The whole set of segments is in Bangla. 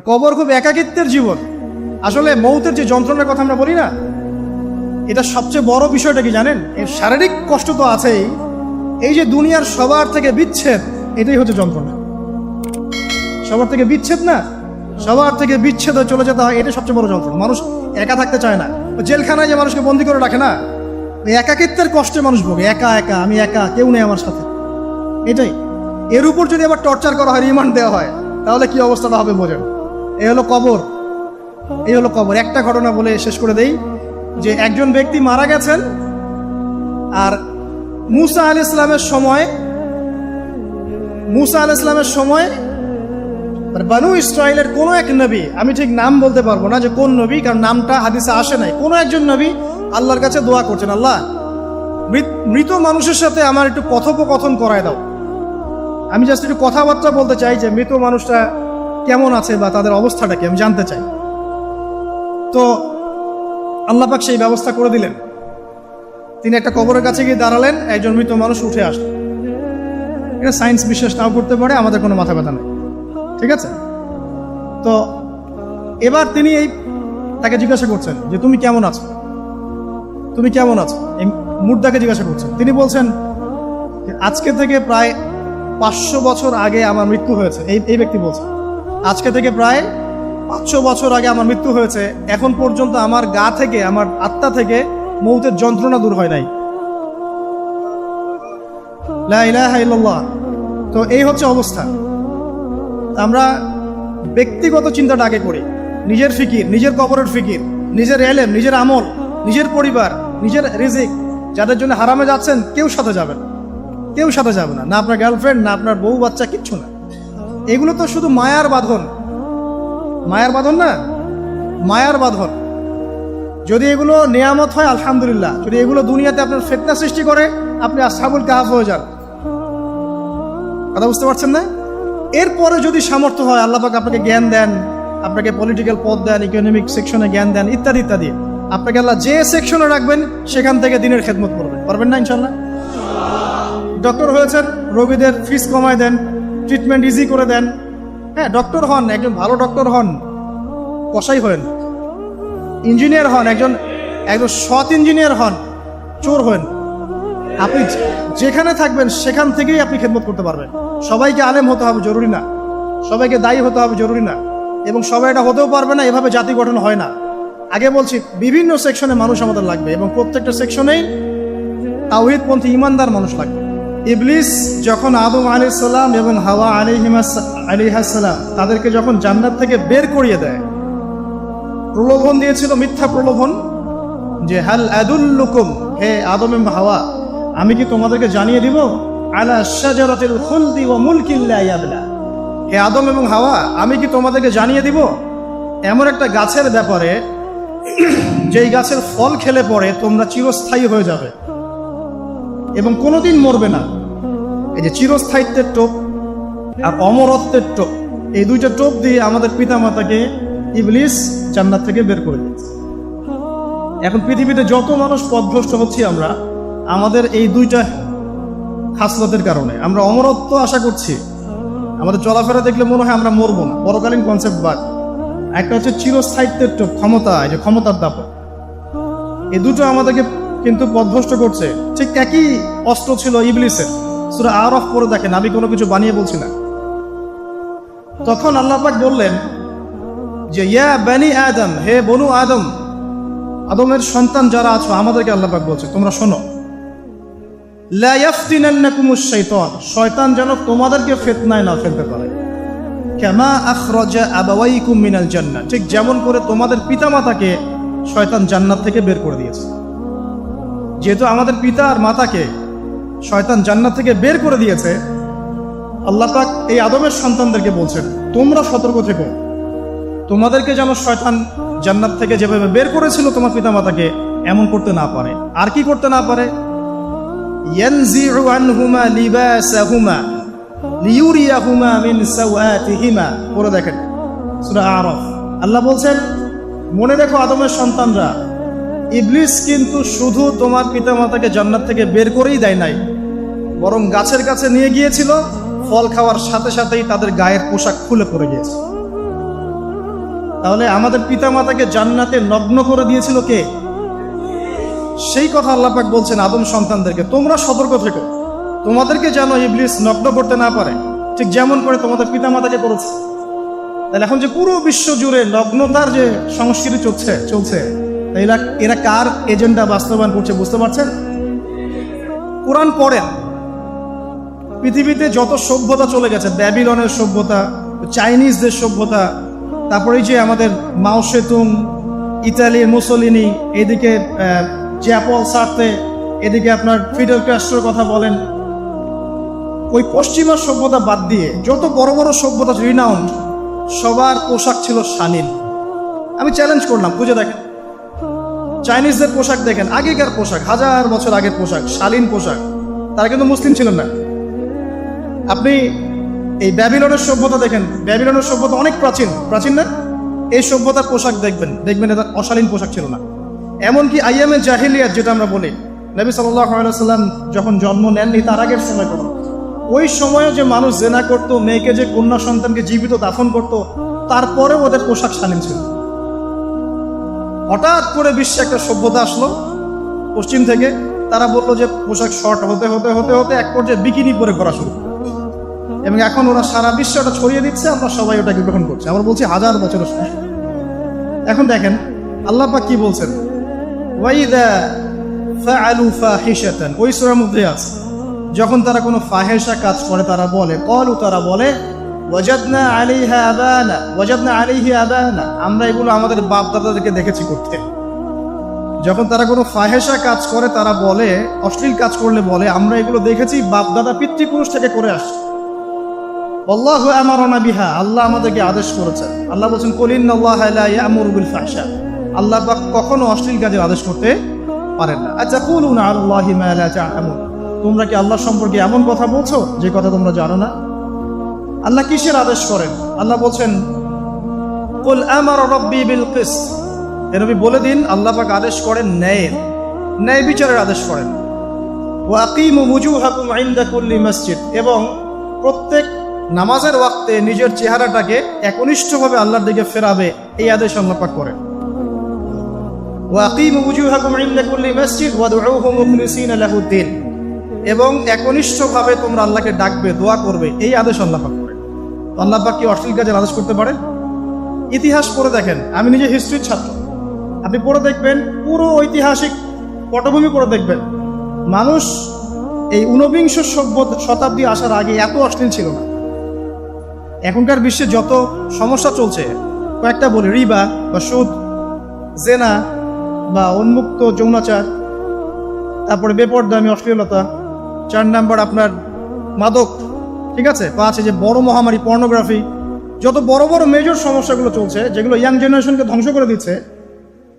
কবর খুব একাকিত্বের জীবন। আসলে মৌতের যে যন্ত্রণার কথা আমরা বলি না, এটা সবচেয়ে বড় বিষয়টা কি জানেন? এর শারীরিক কষ্ট তো আছেই, এই যে দুনিয়ার সবার থেকে বিচ্ছেদ, এটাই হচ্ছে যন্ত্রণা। সবার থেকে বিচ্ছেদ না, সবার থেকে বিচ্ছেদ হয়ে চলে যেতে হয়, এটা সবচেয়ে বড় যন্ত্রণা। মানুষ একা থাকতে চায় না। জেলখানায় যে মানুষকে বন্দি করে রাখে না, ওই একাকিত্বের কষ্টে মানুষ ভোগে। একা একা, আমি একা, কেউ নেই আমার সাথে, এটাই। এর উপর যদি আবার টর্চার করা হয়, রিমান্ড দেওয়া হয়, তাহলে কি অবস্থাটা হবে বোঝেন। এই হলো কবর, এই হলো কবর। একটা ঘটনা বলে শেষ করে দেই, যে একজন ব্যক্তি মারা গেছেন, আর মুসা আলাইহিস সালামের সময় বানু ইসরাইলের কোন এক নবী, আমি ঠিক নাম বলতে পারবো না যে কোন নবী, কারণ নামটা হাদিসে আসে নাই, কোন একজন নবী আল্লাহর কাছে দোয়া করছেন, আল্লাহ মৃত মানুষের সাথে আমার একটু কথোপকথন করায় দাও। আমি জাস্ট একটু কথাবার্তা বলতে চাই যে মৃত মানুষটা কেমন আছে বা তাদের অবস্থাটা কি, আমি জানতে চাই। তো আল্লাহ পাক সেই ব্যবস্থা করে দিলেন। তিনি একটা কবরের কাছে গিয়ে দাঁড়ালেন, একজন মৃত মানুষ উঠে আসলো। এটা সায়েন্স বিশ্বাস নাও করতে পারে, আমাদের কোনো মাথা ব্যথা নেই, ঠিক আছে? তো এবার তিনি তাকে জিজ্ঞাসা করছেন যে তুমি কেমন আছো, তুমি কেমন আছো, এই মুর্দাকে জিজ্ঞাসা করছেন। তিনি বলছেন আজকে থেকে প্রায় 500 বছর আগে আমার মৃত্যু হয়েছে। এই ব্যক্তি বলছে আজকে থেকে প্রায় 500 বছর আগে আমার মৃত্যু হয়েছে, এখন পর্যন্ত আমার গা থেকে, আমার আত্মা থেকে মৌতের যন্ত্রণা দূর হয় নাই। লা ইলাহা ইল্লাল্লাহ। তো এই হচ্ছে অবস্থা। আমরা ব্যক্তিগত চিন্তাটা আগে করি, নিজের ফিকির, নিজের কবরের ফিকির, নিজের এলেম, নিজের আমল, নিজের পরিবার, নিজের রিজিক। যাদের জন্য হারামে যাচ্ছেন, কেউ সাথে যাবেন, কেউ সাথে যাবে না, না আপনার গার্লফ্রেন্ড, না আপনার বউ বাচ্চা, কিচ্ছু না। এগুলো তো শুধু মায়ার বাঁধন, মায়ার বাঁধন না, মায়ার বাঁধন। যদি এগুলো নিয়ামত হয় আলহামদুলিল্লাহ, যদি এগুলো দুনিয়াতে আপনার ফিতনা সৃষ্টি করে, আপনি আসহাবুল কাহফ হয়ে যান। কথা বুঝতে পারছেন না? এরপরে যদি সামর্থ্য হয়, আল্লাহ পাক আপনাকে জ্ঞান দেন, আপনাকে পলিটিক্যাল পদ দেন, ইকোনমিক সেকশনে জ্ঞান দেন, ইত্যাদি ইত্যাদি, আপনাকে আল্লাহ যে সেকশনে রাখবেন সেখান থেকে দিনের খেদমত করবেন, পারবেন না ইনশাল্লাহ? ডক্টর হয়েছেন, রোগীদের ফিস কমায় দেন, ট্রিটমেন্ট ইজি করে দেন। হ্যাঁ, ডক্টর হন, একজন ভালো ডক্টর হন, কসাই হন। ইঞ্জিনিয়ার হন, একজন সৎ ইঞ্জিনিয়ার হন, চোর হন। আপনি যেখানে থাকবেন সেখান থেকেই আপনি খেদমত করতে পারবেন। সবাইকে আলেম হতে হবে জরুরি না, সবাইকে দায়ী হতে হবে জরুরি না, এবং সবাই এটা হতেও পারবে না। এভাবে জাতি গঠন হয় না। আগে বলছি, বিভিন্ন সেকশনে মানুষ আমাদের লাগবে, এবং প্রত্যেকটা সেকশনেই তাওহীদপন্থী ইমানদার মানুষ লাগবে। ইবলিস যখন আদম আলাইহিস সালাম এবং হাওয়া আলাইহিস সালাম তাদেরকে যখন জান্নাত থেকে বের করিয়ে দেয়, প্রলোভন দিয়েছিল, মিথ্যা প্রলোভন, যে হাল আদুল্লুকুম, হে আদম এবং হাওয়া, আমি কি তোমাদেরকে জানিয়ে দিব, আলা শাজারাতিল খুলদি ওয়া মুলকিন লা ইয়াবলা, হে আদম এবং হাওয়া, আমি কি তোমাদেরকে জানিয়ে দিব এমন একটা গাছের ব্যাপারে, যেই গাছের ফল খেলে পরে তোমরা চিরস্থায়ী হয়ে যাবে এবং কোনোদিন মরবে না। এই যে চিরস্থায়িত্বের টোপ আর অমরত্বের টোপ, এই দুইটা টোপ দিয়ে আমাদের পিতামাতাকে ইবলিস জান্নাত থেকে বের করে দিয়েছে। এখন পৃথিবীতে যত মানুষ পথভ্রষ্ট হচ্ছি আমরা, আমাদের এই দুইটা খাসলতের কারণে। আমরা অমরত্ব আশা করছি, আমাদের চলাফেরা দেখলে মনে হয় আমরা মরবো না, পরকালীন কনসেপ্ট বাদ। একটা হচ্ছে চিরস্থায়িত্বের টোপ, ক্ষমতা, এই যে ক্ষমতার দাপট, এই দুটো আমাদেরকে কিন্তু পথভ্রষ্ট করছে। ঠিক একই অস্ত্র ছিল ইবলিসের। সূরা আরাফ পড়ে দেখেন, আমি কোনো কিছু বানিয়ে বলছি না। তখন আল্লাহ পাক বললেন যে ইয়া বানি আদম, হে বনু আদম, আদমের সন্তান যারা আছো, আমাদেরকে আল্লাহ পাক বলছে তোমরা শোনো, লা ইয়াফতিনান্নাকুমুশ শাইতান, শয়তান যেন তোমাদেরকে ফিতনায় না ফেলতে পারে। কামা আখরাজা আবাওয়াইকুম মিনাল জান্নাহ, ঠিক যেমন করে তোমাদের পিতামাতাকে শয়তান জান্নাত থেকে বের করে দিয়েছে। যেহেতু আমাদের পিতা আর মাতাকে শয়তান জান্নাত থেকে বের করে দিয়েছে, আল্লাহ পাক এই আদমের সন্তানদেরকে বলছেন তোমরা সতর্ক থেকো, তোমাদেরকে যেন শয়তান জান্নাত থেকে যেভাবে বের করেছিল তোমার পিতামাতাকে, এমন করতে না পারে। আর কি করতে না পারে? ইয়ানজিউ আনহুমা লিবাসাহুমা লিয়ুরিয়াহুমা মিন সাওয়াতিহিমা, পড়ে দেখেন সূরা আরাফ। আল্লাহ বলছেন, মনে রেখো আদমের সন্তানরা, ইবলিস কিন্তু শুধু তোমার পিতামাতাকে জান্নাত থেকে বের করেই দেয় নাই, বরং গাছের কাছে নিয়ে গিয়েছিল, ফল খাওয়ার সাথে সাথেই তাদের গায়ের পোশাক খুলে পড়ে গিয়েছে। তাহলে আমাদের পিতামাতাকে জান্নাতে নগ্ন করে দিয়েছিল কে? সেই কথা আল্লাহ পাক বলছেন আদম সন্তানদেরকে, তোমরা সতর্ক থেকো, তোমাদেরকে যেন ইবলিস নগ্ন করতে না পারে, ঠিক যেমন করে তোমাদের পিতামাতাকে করেছে। তাহলে এখন যে পুরো বিশ্ব জুড়ে নগ্নতার যে সংস্কৃতি চলছে এরা কার এজেন্ডা বাস্তবায়ন করছে বুঝতে পারছেন? কোরআন পড়েন, পৃথিবীতে যত সভ্যতা চলে গেছে, ব্যাবিলনের সভ্যতা, চাইনিজদের সভ্যতা, তারপরে যে আমাদের মাও সেতুং, ইতালির মুসোলিনি, এদিকে জ্যাপল সার্তে, এদিকে আপনার ফিডেল ক্যাস্ট্রোর কথা বলেন, ওই পশ্চিমা সভ্যতা বাদ দিয়ে যত বড় বড় সভ্যতা রিনাউন্ড, সবার পোশাক ছিল শালীন। আমি চ্যালেঞ্জ করলাম, বুঝে দেখেন, চাইনিজদের পোশাক দেখেন, আগেকার পোশাক, 1000 বছর আগের পোশাক, শালীন পোশাক। তারা কিন্তু মুসলিম ছিলেন না। আপনি এই ব্যাবিলনের সভ্যতা দেখেন, ব্যাবিলনের সভ্যতা অনেক প্রাচীন না? এই সভ্যতার পোশাক দেখবেন এটা অশালীন পোশাক ছিল না। এমনকি আইয়ামে জাহিলিয়াত যেটা আমরা বলি, নবী সাল্লাল্লাহু আলাইহি ওয়াসাল্লাম যখন জন্ম নেননি তার আগের সময় করো, ওই সময়ে যে মানুষ জেনা করত, মেয়েকে যে কন্যা সন্তানকে জীবিত দাফন করত, তারপরেও ওদের পোশাক শালীন ছিল। হঠাৎ করে বিশ্বে একটা সভ্যতা আসলো পশ্চিম থেকে, তারা বললো যে পোশাক শর্ট হতে হতে হতে হতে এক পর্যায়ে বিকিনি পরে করা শুরু, এবং এখন ওরা সারা বিশ্বে ওটা ছড়িয়ে দিচ্ছে, আমরা সবাই ওটাকে গ্রহণ করছি। আমরা বলছি 1000 বছরের সময়। এখন দেখেন আল্লাহ পাক কি বলছেন, ওয়াইদা ফাআলু ফাহিশাতান, ওই সূরার মধ্যে আছে, যখন তারা কোনো ফাহেসা কাজ করে তারা বলে, তারা বলে ওয়াজাদনা আলাইহি আবানা, আমরা এগুলো আমাদের বাপ দাদাদেরকে দেখেছি করতে। যখন তারা কোনো ফাহেসা কাজ করে তারা বলে, অশ্লীল কাজ করলে বলে, আমরা এগুলো দেখেছি বাপ দাদা পিতৃপুরুষ থেকে করে আসছি। আল্লাহু আমারানা বিহা, আল্লাহ আমাদেরকে আদেশ করেছেন। আল্লাহ বলছেন কুল ইন্নাল্লাহা লা ইয়ামুরু বিল ফাহশা, আল্লাহ পাক কখনো অশ্লীল কাজের আদেশ করতে পারেন না। আতাকুলুনা আলাল্লাহি মা লা তা'লামুন, তোমরা কি আল্লাহ সম্পর্কে এমন কথা বলছো যে কথা তোমরা জানো না? আল্লাহ কিসের আদেশ করেন? আল্লাহ বলছেন কুল আমারা রাব্বি বিল কিসত, এ নবী বলে দিন আল্লাহ পাক আদেশ করেন ন্যায় বিচারের আদেশ করেন। ওয়া আকিমু ওয়ুজুহাকুম ইনদা কুল্লি মসজিদ, এবং প্রত্যেক নামাজের ওয়াক্তে নিজের চেহারাটাকে একনিষ্ঠভাবে আল্লাহর দিকে ফেরাবে, এই আদেশ আল্লাহ পাক করেন। ওয়া আকিমু ওয়ুজুহাকুম ইনদা কুল্লি মসজিদ ওয়াদউহু মুখলিসিনা লাহুদ্দিন, এবং একনিষ্ঠভাবে তোমরা আল্লাহকে ডাকবে, দোয়া করবে, এই আদেশ আল্লাহ পাক করেন। আল্লাহ পাক কি অশ্লীল কাজের আদেশ করতে পারেন? ইতিহাস পড়ে দেখেন, আমি নিজে হিস্ট্রির ছাত্র, আপনি পড়ে দেখবেন, পুরো ঐতিহাসিক পটভূমি পড়ে দেখবেন, মানুষ এই ঊনবিংশ শতাব্দী আসার আগে এত অশ্লীল ছিল না। এখনকার বিশ্বে যত সমস্যা চলছে, কয়েকটা বলি, রিবা বা সুদ, জেনা বা উন্মুক্ত যৌনাচার, তারপরে বেপরদামি অশ্লীলতা, 4 নাম্বার আপনার মাদক, ঠিক আছে, 5 যে বড় মহামারী পর্নোগ্রাফি, যত বড় বড় মেজর সমস্যাগুলো চলছে যেগুলো ইয়াং জেনারেশনকে ধ্বংস করে দিচ্ছে,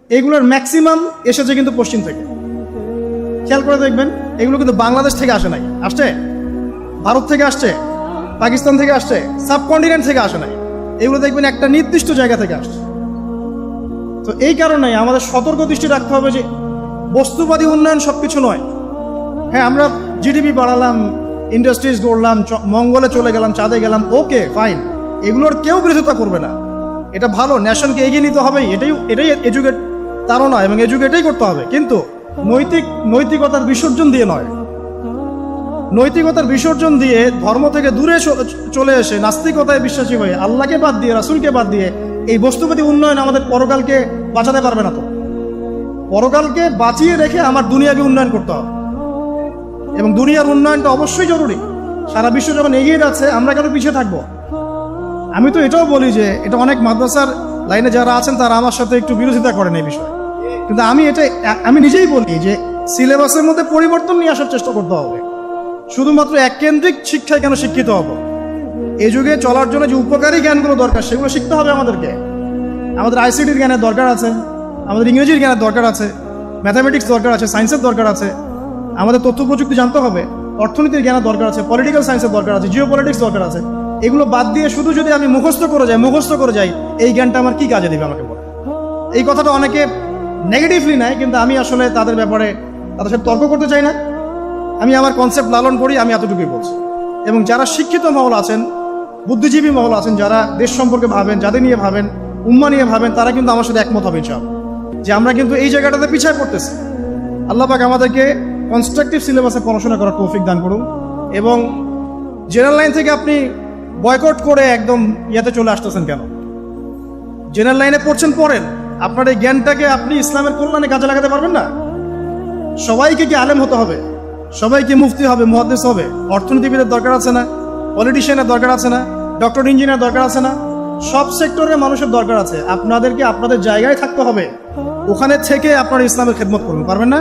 এগুলোর ম্যাক্সিমাম এসেছে কিন্তু পশ্চিম থেকে। খেয়াল করে দেখবেন, এগুলো কিন্তু বাংলাদেশ থেকে আসে নাই, আসছে ভারত থেকে আসছে, পাকিস্তান থেকে আসছে, সাবকন্টিনেন্ট থেকে আসে নাই, এগুলো দেখবেন একটা নির্দিষ্ট জায়গা থেকে আসছে। তো এই কারণে আমাদের সতর্ক দৃষ্টি রাখতে হবে যে বস্তুবাদী উন্নয়ন সবকিছু নয়। হ্যাঁ, আমরা জিডিপি বাড়ালাম, ইন্ডাস্ট্রিজ গড়লাম, মঙ্গলে চলে গেলাম, চাঁদে গেলাম, ওকে ফাইন, এগুলোর কেউ বিরোধিতা করবে না, এটা ভালো, নেশনকে এগিয়ে নিতে হবে, এটাই এডুকেট, তারও নয়, এবং এডুকেট এটাই করতে হবে, কিন্তু নৈতিকতার বিসর্জন দিয়ে নয়। নৈতিকতার বিসর্জন দিয়ে ধর্ম থেকে দূরে চলে এসে নাস্তিকতায় বিশ্বাসী হয়ে আল্লাহকে বাদ দিয়ে, রাসূলকে বাদ দিয়ে এই বস্তুবাদী উন্নয়ন আমাদের পরকালকে বাঁচাতে পারবে না। তো পরকালকে বাঁচিয়ে রেখে আমার দুনিয়াকে উন্নয়ন করতে হবে, এবং দুনিয়ার উন্নয়নটা অবশ্যই জরুরি। সারা বিশ্ব যখন এগিয়ে যাচ্ছে, আমরা কেন পিছিয়ে থাকবো? আমি তো এটাও বলি যে এটা অনেক মাদ্রাসার লাইনে যারা আছেন তারা আমার সাথে একটু বিরোধিতা করেন এই বিষয়ে, কিন্তু আমি নিজেই বলি যে সিলেবাসের মধ্যে পরিবর্তন নিয়ে আসার চেষ্টা করতে হবে। শুধুমাত্র এককেন্দ্রিক শিক্ষায় কেন শিক্ষিত হব? এই যুগে চলার জন্য যে উপকারী জ্ঞানগুলো দরকার সেগুলো শিখতে হবে আমাদেরকে। আমাদের আইসিটির জ্ঞানের দরকার আছে, আমাদের ইংরেজির জ্ঞানের দরকার আছে, ম্যাথামেটিক্স দরকার আছে, সায়েন্সের দরকার আছে, আমাদের তথ্য প্রযুক্তি জানতে হবে, অর্থনীতির জ্ঞানের দরকার আছে, পলিটিক্যাল সায়েন্সের দরকার আছে, জিও পলিটিক্স দরকার আছে। এগুলো বাদ দিয়ে শুধু যদি আমি মুখস্থ করে যাই, এই জ্ঞানটা আমার কি কাজে দিবে আমাকে বলে? এই কথাটা অনেকে নেগেটিভলি নেয়, কিন্তু আমি আসলে তাদের ব্যাপারে তাদের সাথে তর্ক করতে চাই না। আমি আমার কনসেপ্ট লালন করি, আমি এতটুকুই বলছি। এবং যারা শিক্ষিত মহল আছেন, বুদ্ধিজীবী মহল আছেন, যারা দেশ সম্পর্কে ভাবেন, যাদের নিয়ে ভাবেন, উম্মাহ নিয়ে ভাবেন, তারা কিন্তু আমার সাথে একমত হবে ইনশাআল্লাহ যে আমরা কিন্তু এই জায়গাটাতে পিছিয়ে পড়তেছি। আল্লাহ পাক আমাদেরকে কনস্ট্রাকটিভ সিলেবাসে পড়াশোনা করার তৌফিক দান করুন, এবং জেনারেল লাইন থেকে আপনি বয়কট করে একদম ইয়াতে চলে আসতেছেন কেন? জেনারেল লাইনে পড়ছেন, পড়েন, আপনার এই জ্ঞানটাকে আপনি ইসলামের কল্যাণে কাজে লাগাতে পারবেন না? সবাইকে কি আলেম হতে হবে? সবাইকে মুফতি হবে, মুহাদ্দিস হবে? অর্থনীতিবিদের দরকার আছে না? পলিটিশিয়ানের দরকার আছে না? ডক্টর ইঞ্জিনিয়ার দরকার আছে না? সব সেক্টরের মানুষের দরকার আছে। আপনাদেরকে আপনাদের জায়গায় থাকতে হবে, ওখানে থেকে আপনারা ইসলামের খেদমত করবেন, পারবেন না?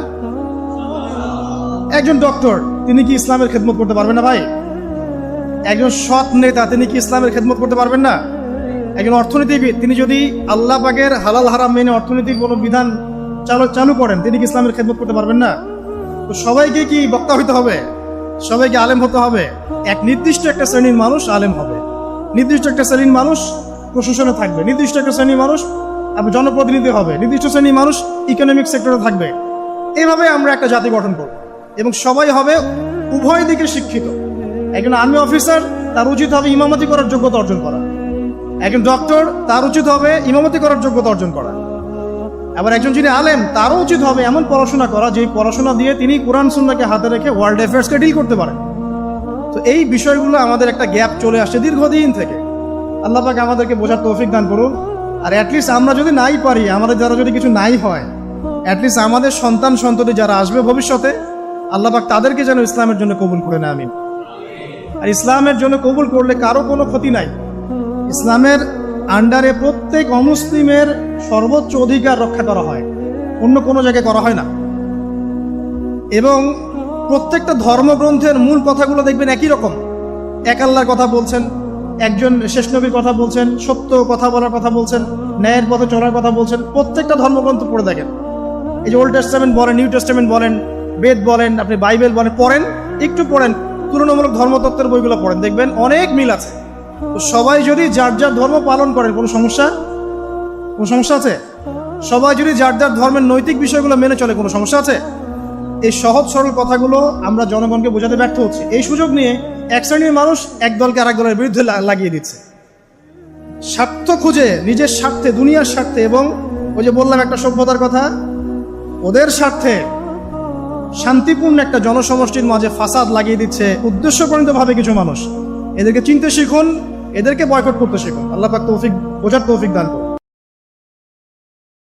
একজন ডক্টর, তিনি কি ইসলামের খেদমত করতে পারবেন না ভাই? একজন সৎ নেতা, তিনি কি ইসলামের খেদমত করতে পারবেন না? একজন অর্থনীতিবিদ, তিনি যদি আল্লাহ পাকের হালাল হারাম মেনে অর্থনীতির কোনো বিধান চালু করেন, তিনি কি ইসলামের খেদমত করতে পারবেন না? তো সবাইকে কি বক্তা হইতে হবে? সবাইকে আলেম হতে হবে? এক নির্দিষ্ট একটা শ্রেণীর মানুষ আলেম হবে, নির্দিষ্ট একটা শ্রেণীর মানুষ প্রশাসনে থাকবে, নির্দিষ্ট একটা শ্রেণীর মানুষ জনপ্রতিনিধি হবে, নির্দিষ্ট শ্রেণীর মানুষ ইকোনমিক সেক্টরে থাকবে। এইভাবে আমরা একটা জাতি গঠন করব, এবং সবাই হবে উভয় দিকে শিক্ষিত। একজন আর্মি অফিসার, তার উচিত হবে ইমামতি করার যোগ্যতা অর্জন করা। একজন ডক্টর, তার উচিত হবে ইমামতি করার যোগ্যতা অর্জন করা। আবার একজন যিনি আলেম, তারও উচিত হবে এমন পড়াশোনা করা যে পড়াশোনা দিয়ে তিনি কোরআন সুন্নাহকে হাতে রেখে ওয়ার্ল্ড অ্যাফেয়ার্সকে ডিল করতে পারেন। তো এই বিষয়গুলো আমাদের একটা গ্যাপ চলে আসছে দীর্ঘদিন থেকে। আল্লাহ পাক আমাদেরকে বোঝার তৌফিক দান করুন। আর অ্যাটলিস্ট আমরা যদি নাই পারি, আমাদের দ্বারা যদি কিছু নাই হয়, অ্যাটলিস্ট আমাদের সন্তান সন্ততি যারা আসবে ভবিষ্যতে, আল্লাহ পাক তাদেরকে যেন ইসলামের জন্য কবুল করে নেয়, আমিন। আর ইসলামের জন্য কবুল করলে কারো কোনো ক্ষতি নাই। ইসলামের আন্ডারে প্রত্যেক অমুসলিমের সর্বোচ্চ অধিকার রক্ষা করা হয়, অন্য কোনো জায়গায় করা হয় না। এবং প্রত্যেকটা ধর্মগ্রন্থের মূল কথাগুলো দেখবেন একই রকম। এক আল্লাহর কথা বলছেন, একজন শেষ নবীর কথা বলছেন, সত্য কথা বলার কথা বলছেন, ন্যায়ের পথে চলার কথা বলছেন। প্রত্যেকটা ধর্মগ্রন্থ পড়ে দেখেন, এই যে ওল্ড টেস্টামেন্ট বলেন, নিউ টেস্টামেন্ট বলেন, বেদ বলেন, আপনি বাইবেল বলেন, পড়েন, একটু পড়েন, তুলনামূলক ধর্মতত্ত্বের বইগুলো পড়েন, দেখবেন অনেক মিল আছে। তো সবাই যদি যার যার ধর্ম পালন করেন, কোনো সমস্যা আছে? সবাই যদি যার যার ধর্মের নৈতিক বিষয়গুলো মেনে চলে, কোনো সমস্যা আছে? এই সহজ সরল কথাগুলো আমরা জনগণকে বোঝাতে ব্যর্থ হচ্ছি। এই সুযোগ নিয়ে এক শ্রেণীর মানুষ এক দলকে আরেক দলের বিরুদ্ধে লাগিয়ে দিচ্ছে, স্বার্থ খুঁজে, নিজের স্বার্থে, দুনিয়ার স্বার্থে, এবং ওই যে বললাম একটা সভ্যতার কথা, ওদের স্বার্থে শান্তিপূর্ণ একটা জনসমষ্টির মাঝে ফাসাদ লাগিয়ে দিচ্ছে উদ্দেশ্যপ্রণীতভাবে কিছু মানুষ। এদেরকে চিনতে শিখুন, এদেরকে বয়কট করতে শিখুন। আল্লাহ পাক বোঝার তৌফিক দান করুন।